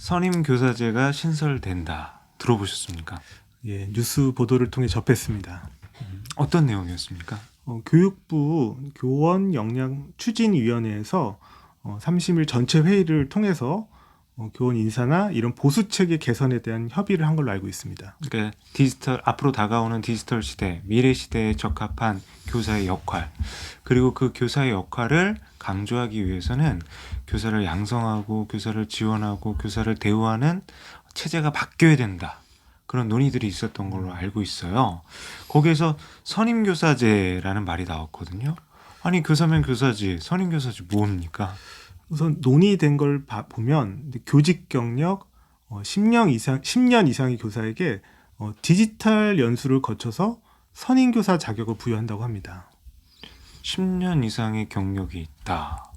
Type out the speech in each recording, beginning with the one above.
선임교사제가 신설된다. 들어보셨습니까? 예, 뉴스 보도를 통해 접했습니다. 어떤 내용이었습니까? 교육부 교원 역량 추진위원회에서 30일 전체 회의를 통해서 교원 인사나 이런 보수 체계 개선에 대한 협의를 한 걸로 알고 있습니다. 그러니까 앞으로 다가오는 디지털 시대, 미래 시대에 적합한 교사의 역할, 그리고 그 교사의 역할을 강조하기 위해서는 교사를 양성하고 교사를 지원하고 교사를 대우하는 체제가 바뀌어야 된다. 그런 논의들이 있었던 걸로 알고 있어요. 거기에서 선임교사제라는 말이 나왔거든요. 아니, 교사면 교사지, 선임교사지 뭡니까? 우선 논의된 걸 보면 교직 경력 10년 이상의 교사에게 디지털 연수를 거쳐서 선임교사 자격을 부여한다고 합니다. 10년 이상의 경력이 있다.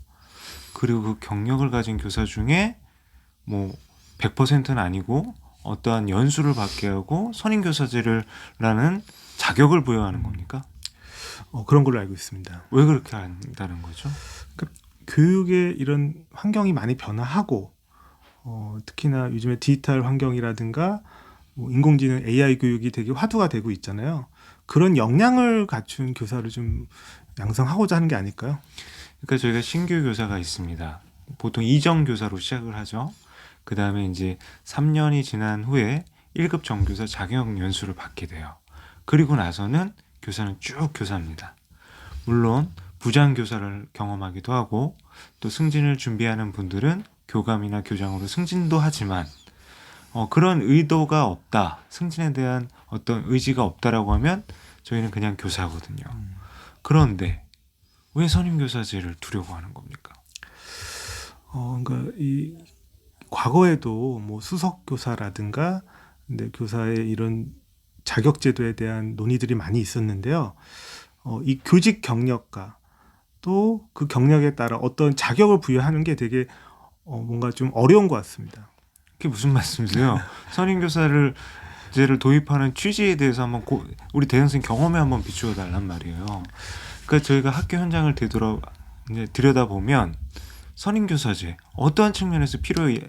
그리고 그 경력을 가진 교사 중에 뭐 100%는 아니고 어떠한 연수를 받게 하고 선임교사제라는 자격을 부여하는 겁니까? 그런 걸로 알고 있습니다. 왜 그렇게 한다는 거죠? 그러니까 교육의 이런 환경이 많이 변화하고 특히나 요즘에 디지털 환경이라든가 인공지능 AI 교육이 되게 화두가 되고 있잖아요. 그런 역량을 갖춘 교사를 좀 양성하고자 하는 게 아닐까요? 그러니까 저희가 신규 교사가 있습니다. 보통 이정 교사로 시작을 하죠. 그 다음에 이제 3년이 지난 후에 1급 정교사 자격 연수를 받게 돼요. 그리고 나서는 교사는 쭉 교사입니다. 물론 부장교사를 경험하기도 하고 또 승진을 준비하는 분들은 교감이나 교장으로 승진도 하지만 그런 의도가 없다, 승진에 대한 어떤 의지가 없다라고 하면 저희는 그냥 교사거든요. 그런데 왜 선임교사제를 두려고 하는 겁니까? 그러니까 이 과거에도 뭐 수석 교사라든가 근데 교사의 이런 자격 제도에 대한 논의들이 많이 있었는데요. 이 교직 경력과 또 그 경력에 따라 어떤 자격을 부여하는 게 되게 뭔가 좀 어려운 것 같습니다. 그게 무슨 말씀이세요? 선임교사제를 도입하는 취지에 대해서 한번 우리 대현 선생님 경험에 한번 비추어 달란 말이에요. 그러니까 저희가 학교 현장을 들여다보면 선임교사제 어떠한 측면에서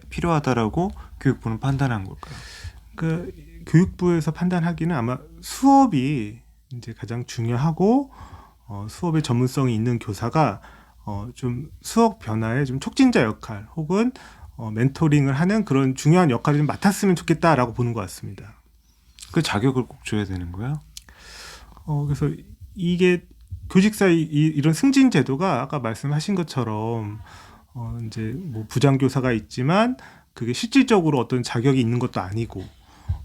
필요하다라고 교육부는 판단한 걸까요? 그 교육부에서 판단하기는 아마 수업이 이제 가장 중요하고 수업의 전문성이 있는 교사가 좀 수업 변화에 좀 촉진자 역할 혹은 멘토링을 하는 그런 중요한 역할을 좀 맡았으면 좋겠다라고 보는 것 같습니다. 그 자격을 꼭 줘야 되는 거예요? 그래서 이게 교직사의 이런 승진 제도가 아까 말씀하신 것처럼 이제 뭐 부장교사가 있지만 그게 실질적으로 어떤 자격이 있는 것도 아니고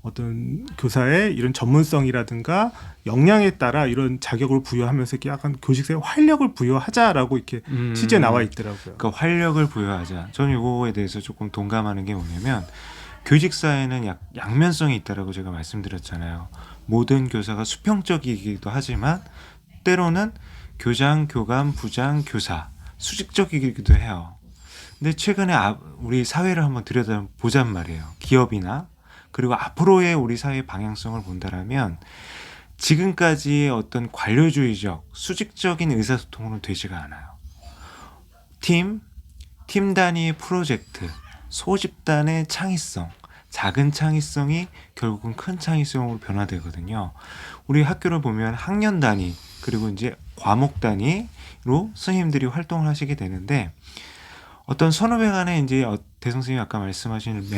어떤 교사의 이런 전문성이라든가 역량에 따라 이런 자격을 부여하면서 이렇게 약간 교직사에 활력을 부여하자라고 이렇게 취지에 나와 있더라고요. 그러니까 활력을 부여하자. 저는 이거에 대해서 조금 동감하는 게 뭐냐면 교직사에는 양면성이 있다라고 제가 말씀드렸잖아요. 모든 교사가 수평적이기도 하지만 때로는 교장, 교감, 부장, 교사 수직적이기도 해요. 근데 최근에 우리 사회를 한번 들여다보잔 말이에요. 기업이나 그리고 앞으로의 우리 사회의 방향성을 본다라면 지금까지의 어떤 관료주의적 수직적인 의사소통으로 되지가 않아요. 팀 단위의 프로젝트, 소집단의 창의성, 작은 창의성이 결국은 큰 창의성으로 변화되거든요. 우리 학교를 보면 학년 단위 그리고 이제 과목 단위로 선생님들이 활동을 하시게 되는데 어떤 선후배 간에 이제 대선생님이 아까 말씀하신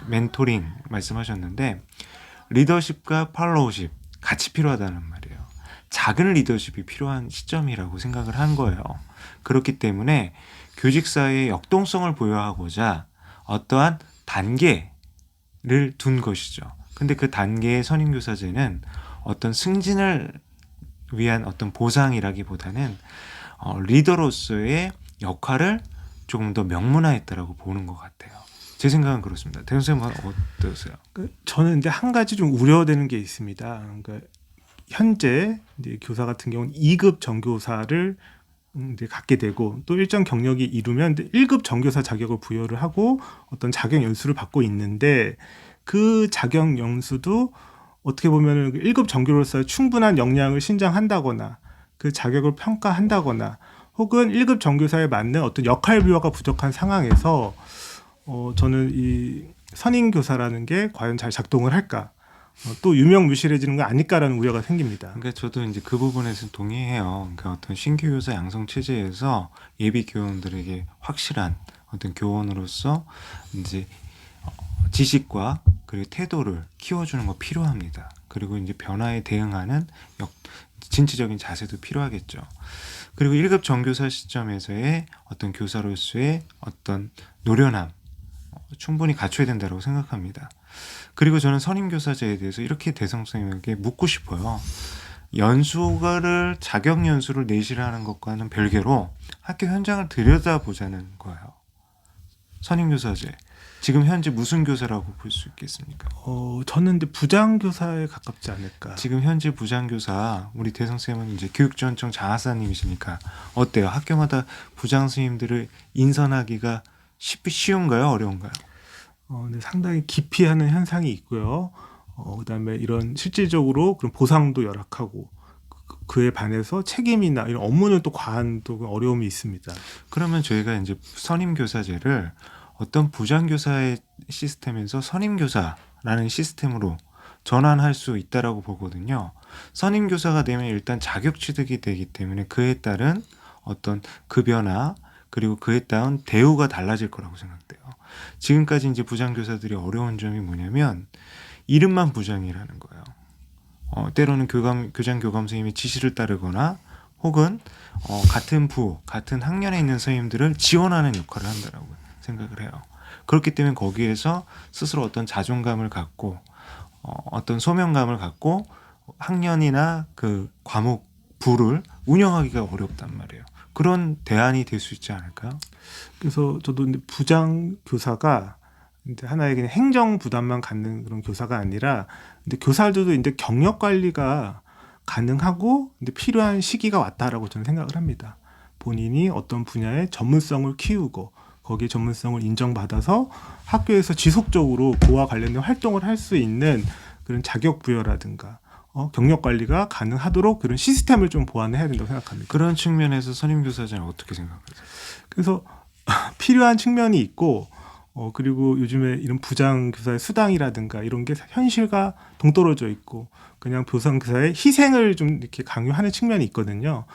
멘토링 말씀하셨는데 리더십과 팔로우십 같이 필요하다는 말이에요. 작은 리더십이 필요한 시점이라고 생각을 한 거예요. 그렇기 때문에 교직사회의 역동성을 부여하고자 어떠한 단계를 둔 것이죠. 근데 그 단계의 선임교사제는 어떤 승진을 위한 어떤 보상이라기보다는 리더로서의 역할을 조금 더 명문화했다라고 보는 것 같아요. 제 생각은 그렇습니다. 대현 선생님은 어떠세요? 저는 근데 한 가지 좀 우려되는 게 있습니다. 그러니까 현재 이제 교사 같은 경우는 2급 정교사를 이제 갖게 되고 또 일정 경력이 이루면 1급 정교사 자격을 부여를 하고 어떤 자격 연수를 받고 있는데 그 자격 연수도 어떻게 보면 1급 정교로서 충분한 역량을 신장한다거나 그 자격을 평가한다거나 혹은 1급 정교사에 맞는 어떤 역할 부여가 부족한 상황에서 저는 이 선임 교사라는 게 과연 잘 작동을 할까? 또 유명무실해지는 거 아닐까라는 우려가 생깁니다. 그러니까 저도 이제 그 부분에서 동의해요. 그러니까 어떤 신규 교사 양성 체제에서 예비 교원들에게 확실한 어떤 교원으로서 이제 지식과 그리고 태도를 키워주는 거 필요합니다. 그리고 이제 변화에 대응하는 진취적인 자세도 필요하겠죠. 그리고 1급 정교사 시점에서의 어떤 교사로서의 어떤 노련함 충분히 갖춰야 된다고 생각합니다. 그리고 저는 선임교사제에 대해서 이렇게 대성쌤에게 묻고 싶어요. 연수를 자격 연수를 내실하는 것과는 별개로 학교 현장을 들여다보자는 거예요. 선임교사제. 지금 현재 무슨 교사라고 볼 수 있겠습니까? 저는 근데 부장교사에 가깝지 않을까. 지금 현재 부장교사 우리 대성쌤은 이제 교육지원청 장하사님이시니까 어때요? 학교마다 부장 선생님들을 인선하기가 쉬운가요? 어려운가요? 근데 상당히 기피하는 현상이 있고요. 그다음에 이런 실질적으로 그런 보상도 열악하고 그에 반해서 책임이나 이런 업무는 또 과한 또 어려움이 있습니다. 그러면 저희가 이제 선임교사제를 어떤 부장교사의 시스템에서 선임교사라는 시스템으로 전환할 수 있다라고 보거든요. 선임교사가 되면 일단 자격 취득이 되기 때문에 그에 따른 어떤 급여나 그리고 그에 따른 대우가 달라질 거라고 생각돼요. 지금까지 이제 부장교사들이 어려운 점이 뭐냐면 이름만 부장이라는 거예요. 때로는 교장 교감 선생님의 지시를 따르거나 혹은 같은 같은 학년에 있는 선생님들을 지원하는 역할을 한다라고 생각을 해요. 그렇기 때문에 거기에서 스스로 어떤 자존감을 갖고 어떤 소명감을 갖고 학년이나 그 과목 부를 운영하기가 어렵단 말이에요. 그런 대안이 될 수 있지 않을까요? 그래서 저도 근데 부장 교사가 이제 하나의 그냥 행정 부담만 갖는 그런 교사가 아니라, 근데 교사들도 이제 경력 관리가 가능하고 근데 필요한 시기가 왔다라고 저는 생각을 합니다. 본인이 어떤 분야의 전문성을 키우고 거기에 전문성을 인정받아서 학교에서 지속적으로 그와 관련된 활동을 할 수 있는 그런 자격 부여라든가 경력 관리가 가능하도록 그런 시스템을 좀 보완해야 된다고 생각합니다. 그런 측면에서 선임교사제는 어떻게 생각하세요? 그래서 필요한 측면이 있고 그리고 요즘에 이런 부장교사의 수당이라든가 이런 게 현실과 동떨어져 있고 그냥 부장교사의 희생을 좀 이렇게 강요하는 측면이 있거든요.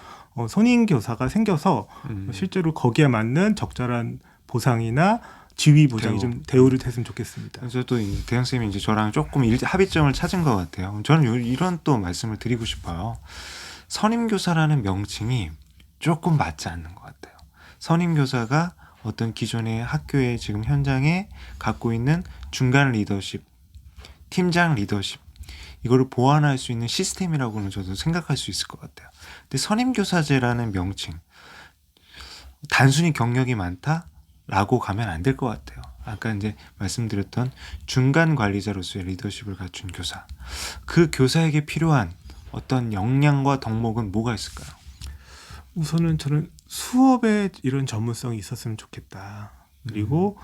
선임교사가 생겨서 실제로 거기에 맞는 적절한 보상이나 지위 보장이 좀 대우를 했으면 좋겠습니다. 그래서 또 대형쌤이 이제 저랑 조금 합의점을 찾은 것 같아요. 저는 이런 또 말씀을 드리고 싶어요. 선임교사라는 명칭이 조금 맞지 않는 것 같아요. 선임교사가 어떤 기존의 학교의 지금 현장에 갖고 있는 중간 리더십, 팀장 리더십, 이거를 보완할 수 있는 시스템이라고는 저도 생각할 수 있을 것 같아요. 근데 선임교사제라는 명칭, 단순히 경력이 많다라고 가면 안 될 것 같아요. 아까 이제 말씀드렸던 중간 관리자로서의 리더십을 갖춘 교사, 그 교사에게 필요한 어떤 역량과 덕목은 뭐가 있을까요? 우선은 저는 수업에 이런 전문성이 있었으면 좋겠다. 그리고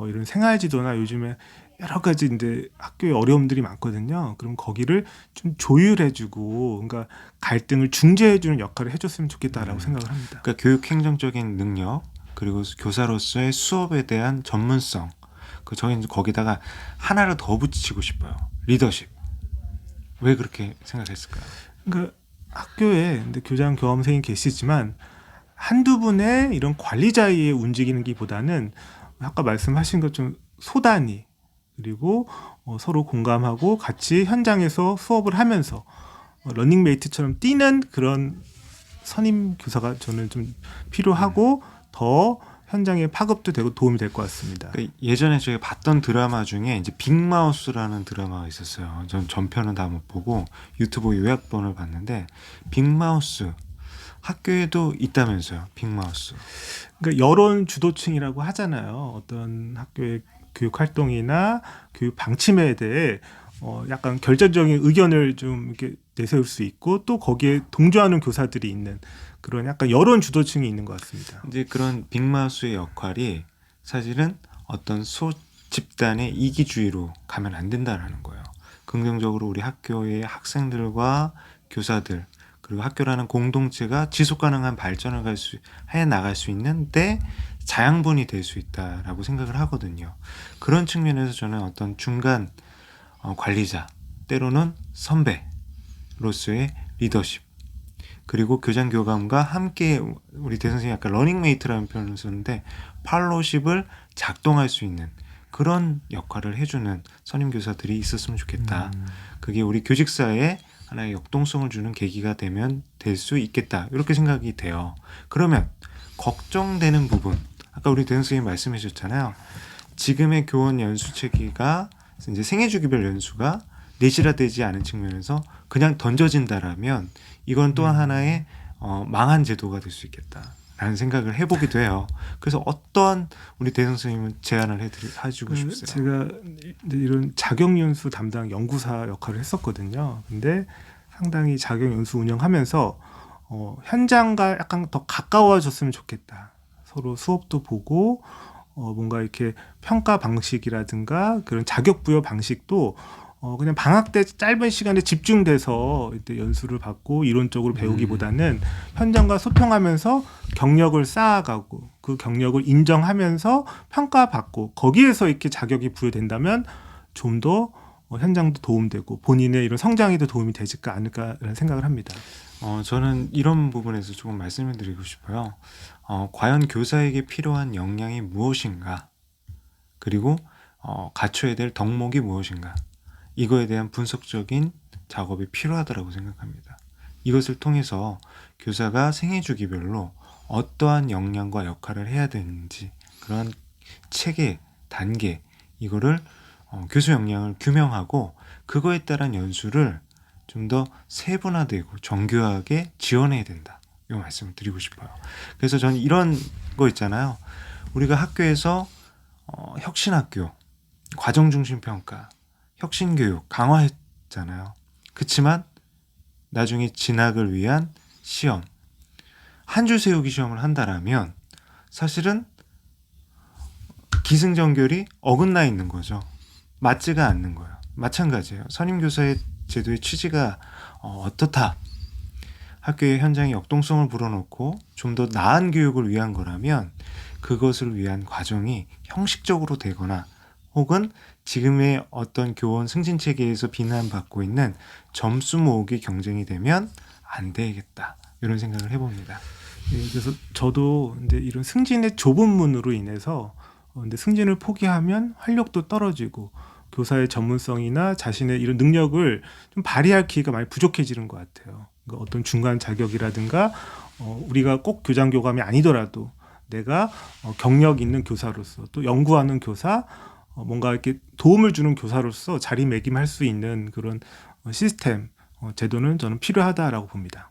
이런 생활지도나 요즘에 여러 가지 이제 학교에 어려움들이 많거든요. 그럼 거기를 좀 조율해주고, 그러니까 갈등을 중재해주는 역할을 해줬으면 좋겠다라고 생각을 합니다. 그러니까 교육 행정적인 능력 그리고 교사로서의 수업에 대한 전문성. 저희는 거기다가 하나를 더 붙이고 싶어요. 리더십. 왜 그렇게 생각했을까요? 그러니까 학교에 근데 교장 교감 선생님 계시지만 한두 분의 이런 관리자의 움직이는기보다는 아까 말씀하신 것처럼 소단위 그리고 서로 공감하고 같이 현장에서 수업을 하면서 러닝메이트처럼 뛰는 그런 선임 교사가 저는 좀 필요하고 더 현장에 파급도 되고 도움이 될 것 같습니다. 그러니까 예전에 저희가 봤던 드라마 중에 이제 빅마우스라는 드라마가 있었어요. 전 전편은 다 못 보고 유튜브 요약본을 봤는데 빅마우스 학교에도 있다면서요. 빅마우스. 그러니까 여론 주도층이라고 하잖아요. 어떤 학교의 교육 활동이나 교육 방침에 대해 약간 결정적인 의견을 좀 이렇게 내세울 수 있고 또 거기에 동조하는 교사들이 있는 그런 약간 여론 주도층이 있는 것 같습니다. 이제 그런 빅마우스의 역할이 사실은 어떤 집단의 이기주의로 가면 안 된다라는 거예요. 긍정적으로 우리 학교의 학생들과 교사들 그리고 학교라는 공동체가 지속 가능한 발전을 해 나갈 수 있는데 자양분이 될 수 있다라고 생각을 하거든요. 그런 측면에서 저는 어떤 중간 관리자, 때로는 선배로서의 리더십, 그리고 교장 교감과 함께 우리 대선생님이 아까 러닝메이트라는 표현을 썼는데 팔로우십을 작동할 수 있는 그런 역할을 해주는 선임교사들이 있었으면 좋겠다. 그게 우리 교직사에 하나의 역동성을 주는 계기가 되면 될 수 있겠다. 이렇게 생각이 돼요. 그러면 걱정되는 부분, 아까 우리 대선생님이 말씀해 주셨잖아요. 지금의 교원 연수 체계가 이제 생애주기별 연수가 내실화되지 않은 측면에서 그냥 던져진다라면 이건 또 하나의 망한 제도가 될 수 있겠다라는 생각을 해보기도 해요. 그래서 어떤 우리 대 선생님은 제안을 해주고 싶으세요? 제가 이런 자격연수 담당 연구사 역할을 했었거든요. 근데 상당히 자격연수 운영하면서 현장과 약간 더 가까워졌으면 좋겠다. 서로 수업도 보고 뭔가 이렇게 평가 방식이라든가 그런 자격 부여 방식도 그냥 방학 때 짧은 시간에 집중돼서 이때 연수를 받고 이론적으로 배우기보다는 현장과 소통하면서 경력을 쌓아가고 그 경력을 인정하면서 평가받고 거기에서 이렇게 자격이 부여된다면 좀 더 현장도 도움되고 본인의 이런 성장에도 도움이 되지 않을까라는 생각을 합니다. 저는 이런 부분에서 조금 말씀을 드리고 싶어요. 과연 교사에게 필요한 역량이 무엇인가? 그리고 갖춰야 될 덕목이 무엇인가? 이거에 대한 분석적인 작업이 필요하다고 생각합니다. 이것을 통해서 교사가 생애주기별로 어떠한 역량과 역할을 해야 되는지 그러한 체계, 단계 이거를 교수 역량을 규명하고 그거에 따른 연수를 좀 더 세분화되고 정교하게 지원해야 된다. 이 말씀을 드리고 싶어요. 그래서 저는 이런 거 있잖아요. 우리가 학교에서 혁신학교, 과정중심평가, 혁신교육 강화했잖아요. 그렇지만 나중에 진학을 위한 시험, 한 줄 세우기 시험을 한다라면 사실은 기승전결이 어긋나 있는 거죠. 맞지가 않는 거예요. 마찬가지예요. 선임교사의 제도의 취지가 어떻다. 학교의 현장에 역동성을 불어넣고 좀 더 나은 교육을 위한 거라면 그것을 위한 과정이 형식적으로 되거나 혹은 지금의 어떤 교원 승진 체계에서 비난받고 있는 점수 모으기 경쟁이 되면 안 되겠다. 이런 생각을 해봅니다. 예, 그래서 저도 이제 이런 승진의 좁은 문으로 인해서 근데 승진을 포기하면 활력도 떨어지고 교사의 전문성이나 자신의 이런 능력을 좀 발휘할 기회가 많이 부족해지는 것 같아요. 그러니까 어떤 중간 자격이라든가 우리가 꼭 교장 교감이 아니더라도 내가 경력 있는 교사로서 또 연구하는 교사 뭔가 이렇게 도움을 주는 교사로서 자리매김할 수 있는 그런 시스템 제도는 저는 필요하다라고 봅니다.